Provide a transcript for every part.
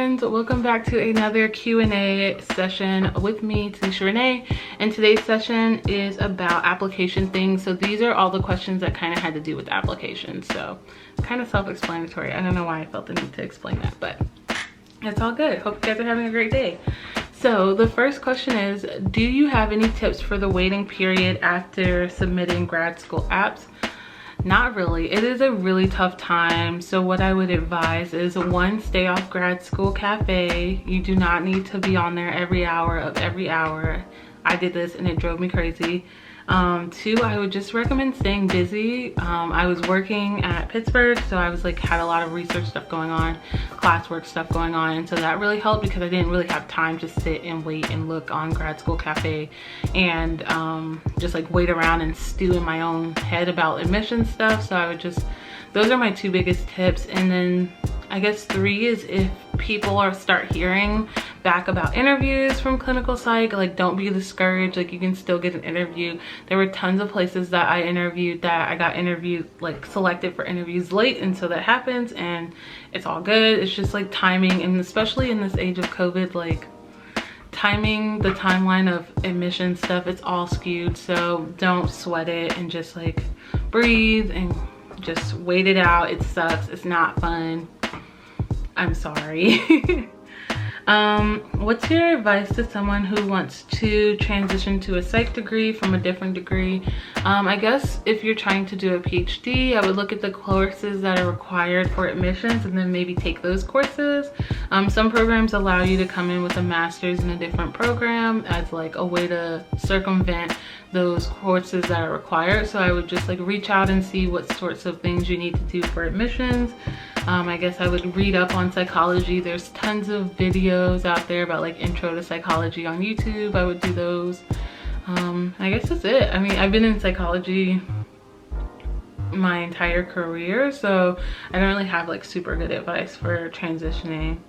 friends, welcome back to another Q&A session with me, Tanisha Renae, and today's session is about application things. So these are all the questions that kind of had to do with applications, so kind of self-explanatory. I don't know why I felt the need to explain that, but it's all good. Hope you guys are having a great day. So the first question is, do you have any tips for the waiting period after submitting grad school apps? Not really. It is a really tough time. So what I would advise is, one, stay off grad school cafe. You do not need to be on there every hour of every hour. I did this and it drove me crazy. Two, I would just recommend staying busy. I was working at Pittsburgh, so I was had a lot of research stuff going on, classwork stuff going on, and so that really helped because I didn't really have time to sit and wait and look on grad school cafe and just wait around and stew in my own head about admission stuff. So I would just, those are my two biggest tips. And then I guess three is, if people start hearing back about interviews from clinical psych, don't be discouraged. You can still get an interview. There were tons of places that I interviewed that I got interviewed, selected for interviews late, and so that happens and it's all good. It's just timing, and especially in this age of COVID, timing, the timeline of admission stuff, it's all skewed. So don't sweat it and just breathe and just wait it out. It sucks. It's not fun. I'm sorry. What's your advice to someone who wants to transition to a psych degree from a different degree? I guess if you're trying to do a PhD, I would look at the courses that are required for admissions and then maybe take those courses. Some programs allow you to come in with a master's in a different program as a way to circumvent those courses that are required. So I would just reach out and see what sorts of things you need to do for admissions. I guess I would read up on psychology. There's tons of videos out there about intro to psychology on YouTube. I would do those. I guess that's it. I mean, I've been in psychology my entire career, so I don't really have super good advice for transitioning.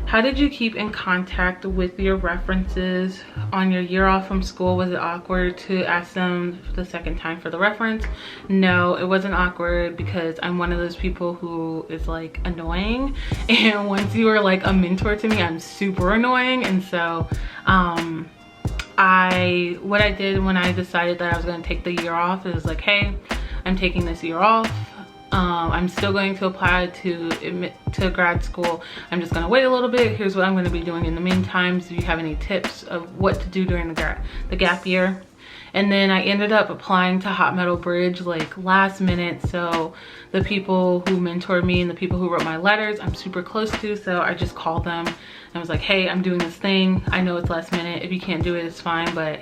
How did you keep in contact with your references on your year off from school? Was it awkward to ask them the second time for the reference? No, it wasn't awkward because I'm one of those people who is annoying. And once you are a mentor to me, I'm super annoying. And so what I did when I decided that I was going to take the year off is hey, I'm taking this year off. I'm still going to apply to grad school. I'm just going to wait a little bit. Here's what I'm going to be doing in the meantime. Do you have any tips of what to do during the gap year? And then I ended up applying to Hot Metal Bridge last minute. So the people who mentored me and the people who wrote my letters, I'm super close to. So I just called them and I was hey, I'm doing this thing. I know it's last minute. If you can't do it, it's fine, but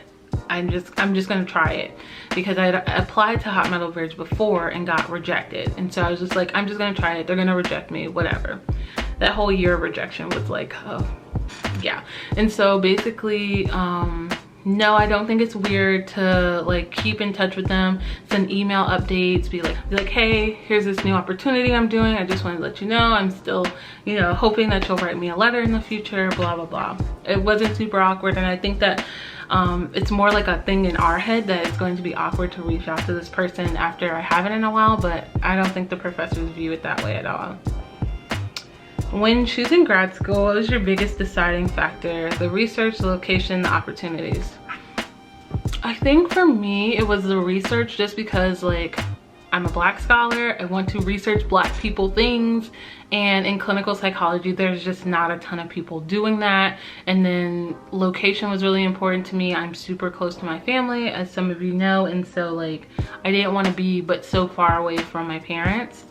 I'm just gonna try it, because I applied to Hot Metal Bridge before and got rejected, and so I was just I'm just gonna try it. They're gonna reject me, whatever. That whole year of rejection was oh yeah. And so basically no, I don't think it's weird to keep in touch with them, send email updates, be like, hey, here's this new opportunity I'm doing. I just want to let you know I'm still, hoping that you'll write me a letter in the future, blah, blah, blah. It wasn't super awkward, and I think that it's more a thing in our head that it's going to be awkward to reach out to this person after I haven't in a while, but I don't think the professors view it that way at all. When choosing grad school, what was your biggest deciding factor? The research, the location, the opportunities? I think for me, it was the research, just because I'm a Black scholar. I want to research Black people things, and in clinical psychology there's just not a ton of people doing that. And then location was really important to me. I'm super close to my family, as some of you know, and so I didn't want to be but so far away from my parents.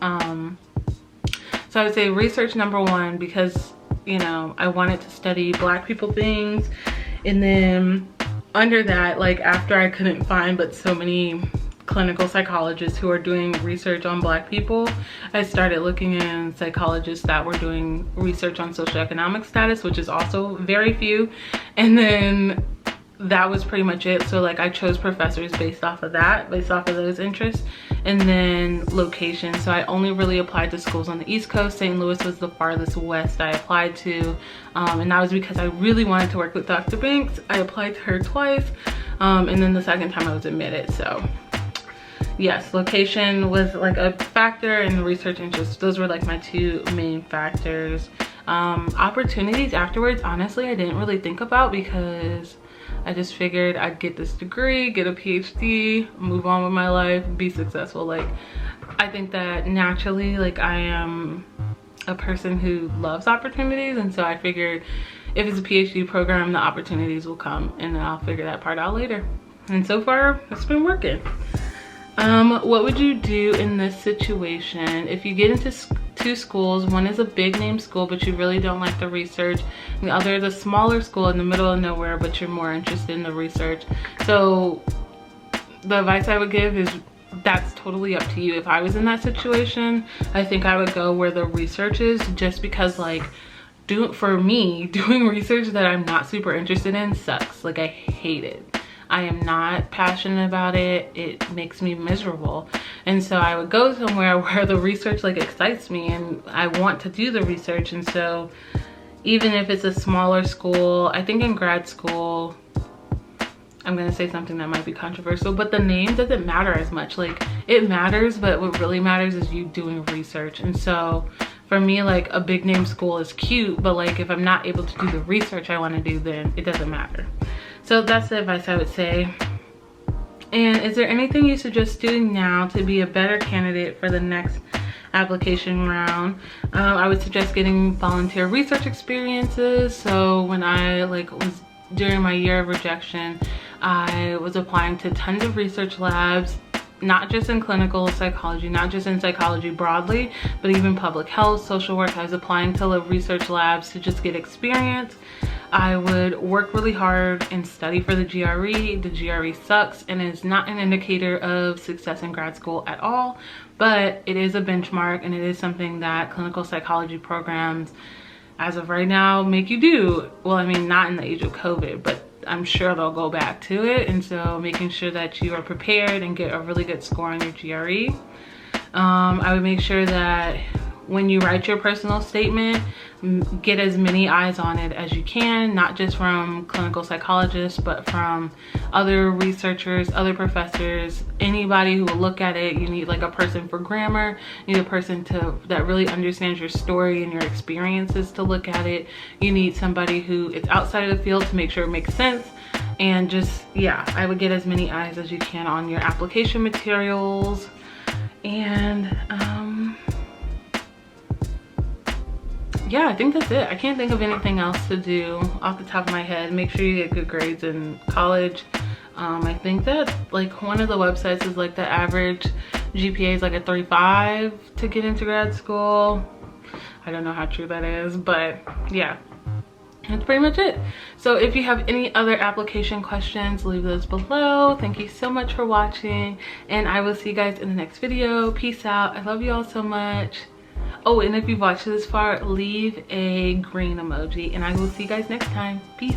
So I would say research number one, because I wanted to study Black people things. And then under that, after I couldn't find but so many clinical psychologists who are doing research on Black people, I started looking in psychologists that were doing research on socioeconomic status, which is also very few. And then that was pretty much it. So I chose professors based off of that, based off of those interests. And then location, so I only really applied to schools on the East Coast. St. Louis was the farthest west I applied to, and that was because I really wanted to work with Dr. Banks. I applied to her twice, and then the second time I was admitted. So yes, location was a factor, and research interest, those were my two main factors. Opportunities afterwards, honestly, I didn't really think about, because I just figured I'd get this degree, get a PhD, move on with my life, be successful. Like, I think that naturally, like, I am a person who loves opportunities, and so I figured if it's a PhD program, the opportunities will come, and I'll figure that part out later. And so far, it's been working. What would you do in this situation if you get into two schools? One is a big name school, but you really don't like the research. And the other is a smaller school in the middle of nowhere, but you're more interested in the research. So the advice I would give is that's totally up to you. If I was in that situation, I think I would go where the research is, just because, like, for me, doing research that I'm not super interested in sucks. Like, I hate it. I am not passionate about it. It makes me miserable. And so I would go somewhere where the research, like, excites me and I want to do the research. And so even if it's a smaller school, I think in grad school, I'm gonna say something that might be controversial, but the name doesn't matter as much. Like, it matters, but what really matters is you doing research. And so for me, like, a big name school is cute, but like, if I'm not able to do the research I want to do, then it doesn't matter. So that's the advice I would say. And is there anything you suggest doing now to be a better candidate for the next application round? I would suggest getting volunteer research experiences. So when I was during my year of rejection, I was applying to tons of research labs, not just in clinical psychology, not just in psychology broadly, but even public health, social work. I was applying to research labs to just get experience. I would work really hard and study for the GRE. The GRE sucks and is not an indicator of success in grad school at all, but it is a benchmark, and it is something that clinical psychology programs, as of right now, make you do. Well, I mean, not in the age of COVID, but I'm sure they'll go back to it. And so making sure that you are prepared and get a really good score on your GRE. I would make sure that when you write your personal statement, get as many eyes on it as you can, not just from clinical psychologists, but from other researchers, other professors, anybody who will look at it. You need like a person for grammar, you need a person that really understands your story and your experiences to look at it. You need somebody who is outside of the field to make sure it makes sense. And just, yeah, I would get as many eyes as you can on your application materials. And yeah, I think that's it. I can't think of anything else to do off the top of my head. Make sure you get good grades in college. I think that like one of the websites is like the average GPA is like a 3.5 to get into grad school. I don't know how true that is, but yeah, that's pretty much it. So if you have any other application questions, leave those below. Thank you so much for watching, and I will see you guys in the next video. Peace out. I love you all so much. Oh, and if you've watched this far, leave a green emoji, and I will see you guys next time. Peace.